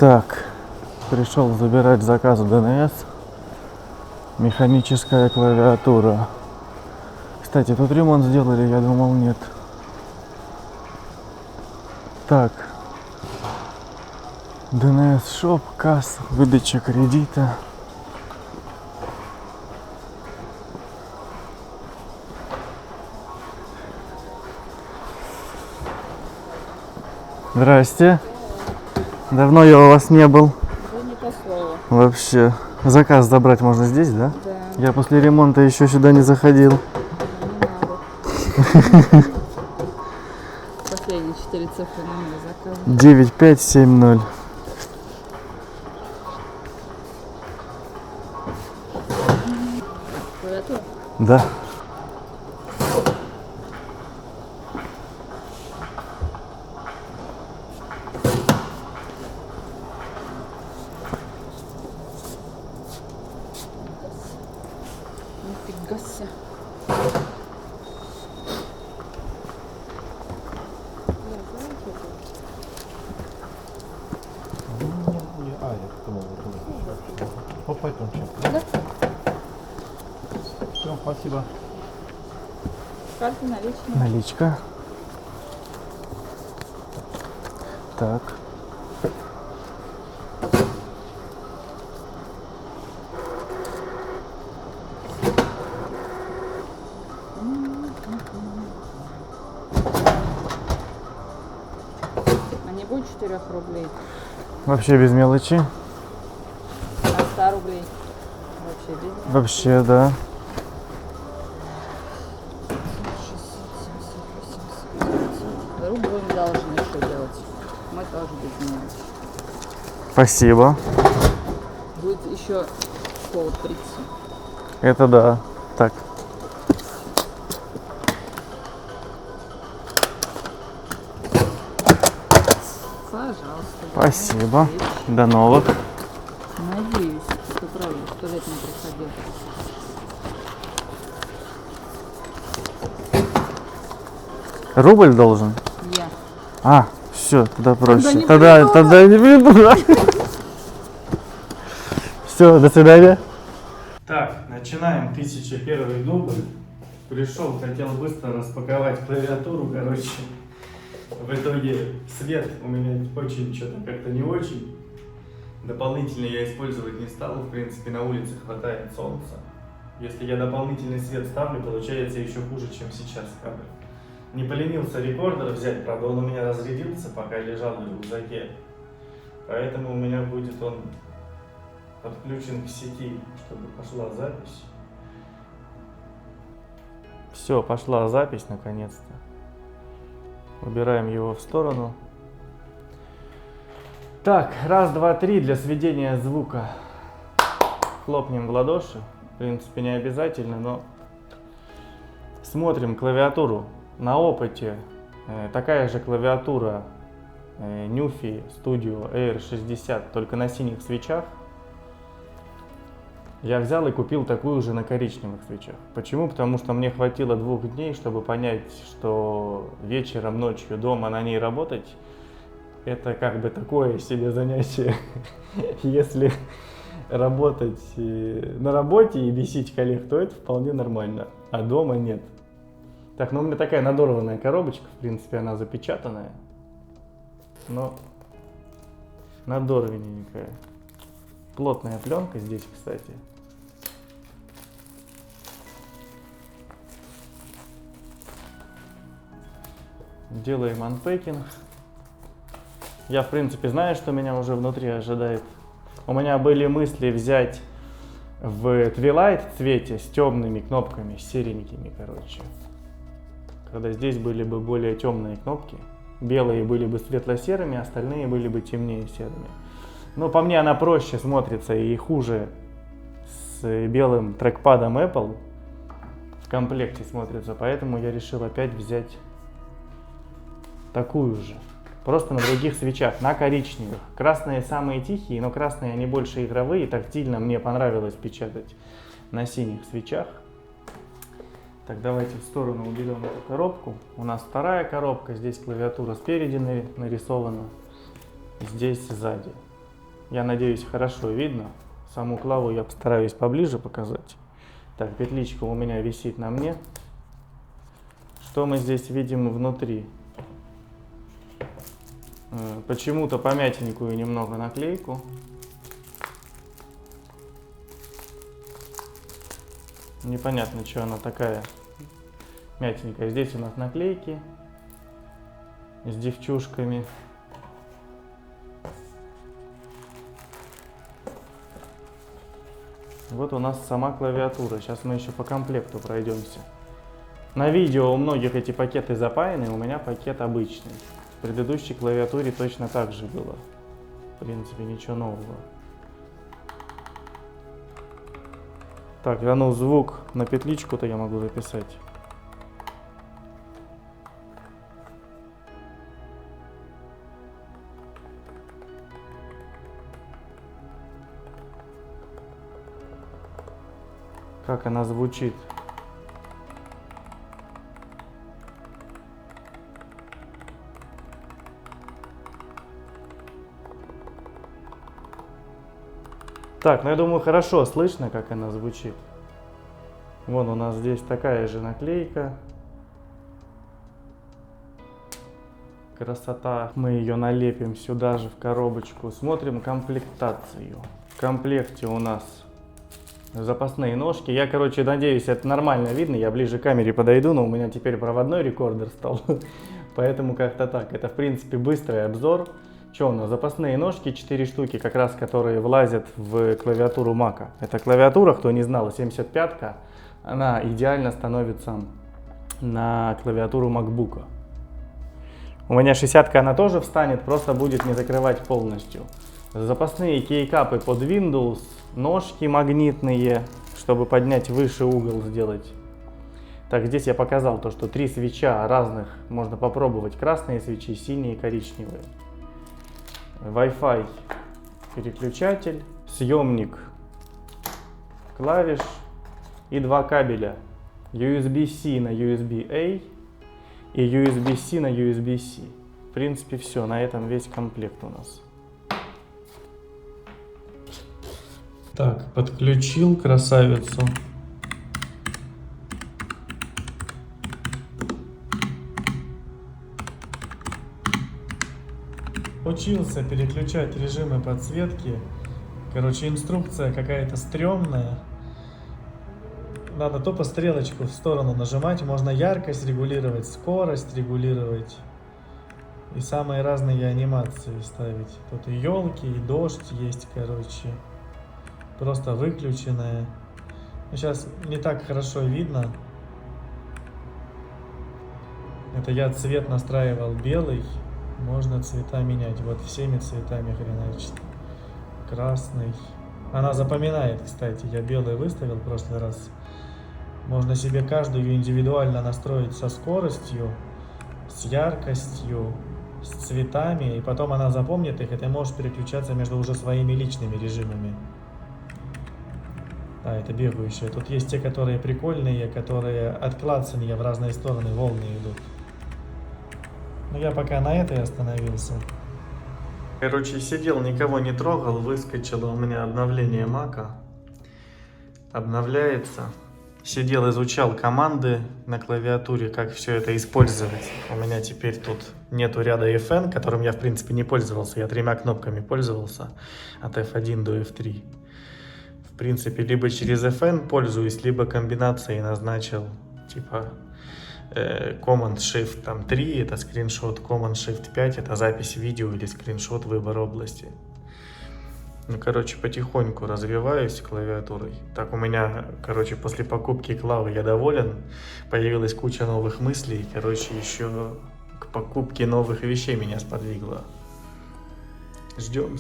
Так, пришел забирать заказ в ДНС. Механическая клавиатура. Кстати, тут ремонт сделали, я думал, нет. Так. ДНС шоп, касса, выдача кредита. Здрасте. Давно я у вас не был. Да не по слову. Вообще. Заказ забрать можно здесь, да? Да. Я после ремонта еще сюда не заходил. Не надо. Последние 4 цифры номера заказа. 9570. Клавиатура? Да. Нифига себе. Пойдем. Да? Все, спасибо. Карта наличная. Наличка. Так. А не будет 4 рублей? Вообще без мелочи. А 100 рублей? Вообще без мелочи. Вообще, да. 60, 70, 80. Рубль мы должны что делать? Мы тоже без мелочи. Спасибо. Будет еще повод прийти. Это да. Так. Пожалуйста. Спасибо. До новых. Надеюсь, что правда, 100 лет не приходил. Рубль должен? Я. А, все, тогда проще. не Тогда не приду. Все, до свидания. Так, начинаем 1001 дубль. Пришел, хотел быстро распаковать клавиатуру, короче. В итоге свет у меня очень что-то как-то не очень. Дополнительно я использовать не стал, в принципе на улице хватает солнца. Если я дополнительный свет ставлю, получается еще хуже, чем сейчас. Не поленился рекордер взять, правда он у меня разрядился, пока лежал в рюкзаке. Поэтому у меня будет он подключен к сети, чтобы пошла запись. Все, пошла запись наконец-то. Убираем его в сторону. Так, раз, два, три для сведения звука. Хлопнем в ладоши. В принципе, не обязательно, но смотрим клавиатуру. На опыте такая же клавиатура Newfie Studio Air 60, только на синих свечах. Я взял и купил такую же на коричневых свечах. Почему? Потому что мне хватило 2 дней, чтобы понять, что вечером, ночью дома на ней работать, это как бы такое себе занятие. Если работать на работе и бесить коллег, то это вполне нормально, а дома нет. Так, ну у меня такая надорванная коробочка, в принципе, она запечатанная, но надорванненькая. Плотная пленка здесь, кстати. Делаем анпекинг. Я, в принципе, знаю, что меня уже внутри ожидает. У меня были мысли взять в Twilight цвете с темными кнопками, серенькими, короче. Когда здесь были бы более темные кнопки. Белые были бы светло-серыми, остальные были бы темнее серыми. Но по мне она проще смотрится и хуже с белым трекпадом Apple в комплекте смотрится. Поэтому я решил опять взять такую же. Просто на других свечах, на коричневых. Красные самые тихие, но красные они больше игровые. Тактильно мне понравилось печатать на синих свечах. Так, давайте в сторону уберем эту коробку. У нас вторая коробка. Здесь клавиатура спереди нарисована, здесь сзади. Я надеюсь, хорошо видно. Саму клаву я постараюсь поближе показать. Так, петличка у меня висит на мне. Что мы здесь видим внутри? Почему-то помятенькую немного наклейку. Непонятно, что она такая мятенькая. Здесь у нас наклейки с девчушками. Вот у нас сама клавиатура. Сейчас мы еще по комплекту пройдемся. На видео у многих эти пакеты запаяны, у меня пакет обычный. В предыдущей клавиатуре точно так же было. В принципе, ничего нового. Так, ну звук на петличку-то я могу записать. Как она звучит. Так, ну я думаю, хорошо слышно, как она звучит. Вон у нас здесь такая же наклейка. Красота. Мы ее налепим сюда же в коробочку. Смотрим комплектацию. В комплекте у нас запасные ножки. Я, короче, надеюсь, это нормально видно. Я ближе к камере подойду, но у меня теперь проводной рекордер стал. Поэтому как-то так. Это, в принципе, быстрый обзор. Что у нас? Запасные ножки, 4 штуки, как раз которые влазят в клавиатуру Mac. Это клавиатура, кто не знал, 75-ка. Она идеально становится на клавиатуру MacBook. У меня 60-ка, она тоже встанет, просто будет не закрывать полностью. Запасные кейкапы под Windows, ножки магнитные, чтобы поднять выше угол сделать. Так, здесь я показал то, что 3 свеча разных можно попробовать. Красные свечи, синие и коричневые. Wi-Fi переключатель, съемник клавиш и 2 кабеля. USB-C на USB-A и USB-C на USB-C. В принципе, все, на этом весь комплект у нас. Так, подключил красавицу. Учился переключать режимы подсветки. Короче, инструкция какая-то стрёмная. Надо тупо стрелочку в сторону нажимать. Можно яркость регулировать, скорость регулировать. И самые разные анимации ставить. Тут и елки, и дождь есть, короче. Просто выключенная. Сейчас не так хорошо видно. Это я цвет настраивал белый. Можно цвета менять. Вот всеми цветами хреначит. Красный. Она запоминает, кстати. Я белый выставил в прошлый раз. Можно себе каждую индивидуально настроить со скоростью, с яркостью, с цветами. И потом она запомнит их, и ты можешь переключаться между уже своими личными режимами. А, это бегающие. Тут есть те, которые прикольные, которые от клацания в разные стороны волны идут. Но я пока на этой остановился. Короче, сидел, никого не трогал, выскочило у меня обновление Мака. Обновляется. Сидел, изучал команды на клавиатуре, как все это использовать. У меня теперь тут нету ряда FN, которым я в принципе не пользовался. Я 3 кнопками пользовался от F1 до F3. В принципе, либо через FN пользуюсь, либо комбинацией назначил, типа Command-Shift там 3, это скриншот, Command-Shift 5, это запись видео или скриншот выбора области. Ну, короче, потихоньку развиваюсь клавиатурой. Так, у меня, короче, после покупки клавы я доволен. Появилась куча новых мыслей. Короче, еще к покупке новых вещей меня сподвигло. Ждем.